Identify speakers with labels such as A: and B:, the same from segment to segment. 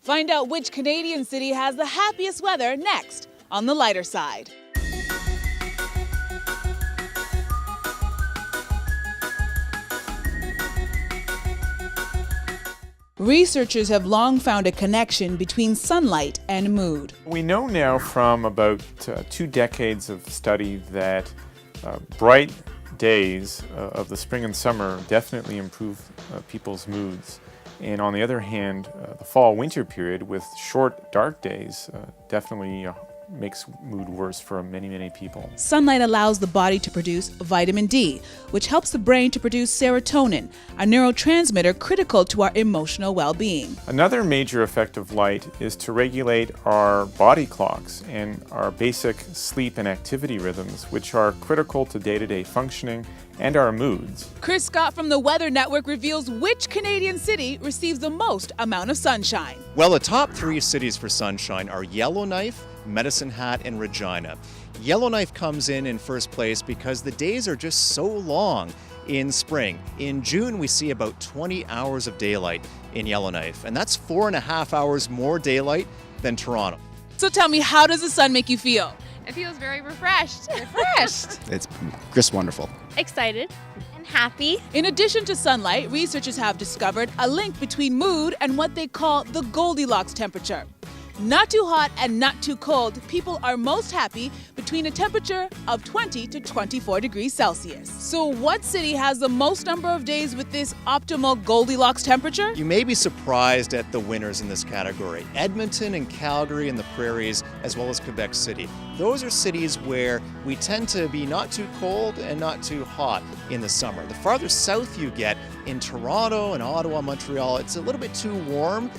A: Find out which Canadian city has the happiest weather next on The Lighter Side. Researchers have long found a connection between sunlight and mood.
B: We know now from about 2 decades of study that bright days of the spring and summer definitely improve people's moods. And on the other hand, the fall-winter period with short, dark days definitely makes mood worse for many, many people.
A: Sunlight allows the body to produce vitamin D, which helps the brain to produce serotonin, a neurotransmitter critical to our emotional well-being.
B: Another major effect of light is to regulate our body clocks and our basic sleep and activity rhythms, which are critical to day-to-day functioning and our moods.
A: Chris Scott from the Weather Network reveals which Canadian city receives the most amount of sunshine.
C: Well, the top 3 cities for sunshine are Yellowknife, Medicine Hat, and Regina. Yellowknife comes in first place because the days are just so long in spring. In June, we see about 20 hours of daylight in Yellowknife, and that's 4.5 hours more daylight than Toronto.
A: So tell me, how does the sun make you feel?
D: It feels very refreshed.
E: It's just wonderful.
D: Excited and happy.
A: In addition to sunlight, researchers have discovered a link between mood and what they call the Goldilocks temperature. Not too hot and not too cold, people are most happy between a temperature of 20 to 24 degrees Celsius. So what city has the most number of days with this optimal Goldilocks temperature?
C: You may be surprised at the winners in this category. Edmonton and Calgary and the Prairies, as well as Quebec City. Those are cities where we tend to be not too cold and not too hot in the summer. The farther south you get, in Toronto and Ottawa, Montreal, it's a little bit too warm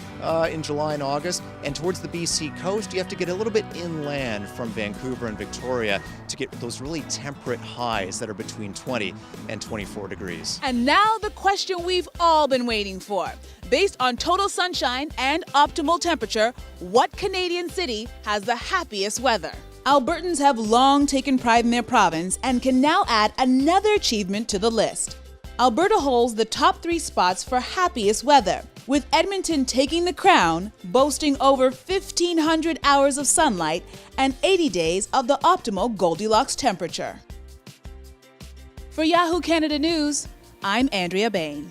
C: in July and August. And towards the BC coast, you have to get a little bit inland from Vancouver and Victoria to get those really temperate highs that are between 20 and 24 degrees.
A: And now the question we've all been waiting for. Based on total sunshine and optimal temperature, what Canadian city has the happiest weather? Albertans have long taken pride in their province and can now add another achievement to the list. Alberta holds the top 3 spots for happiest weather, with Edmonton taking the crown, boasting over 1,500 hours of sunlight and 80 days of the optimal Goldilocks temperature. For Yahoo Canada News, I'm Andrea Bain.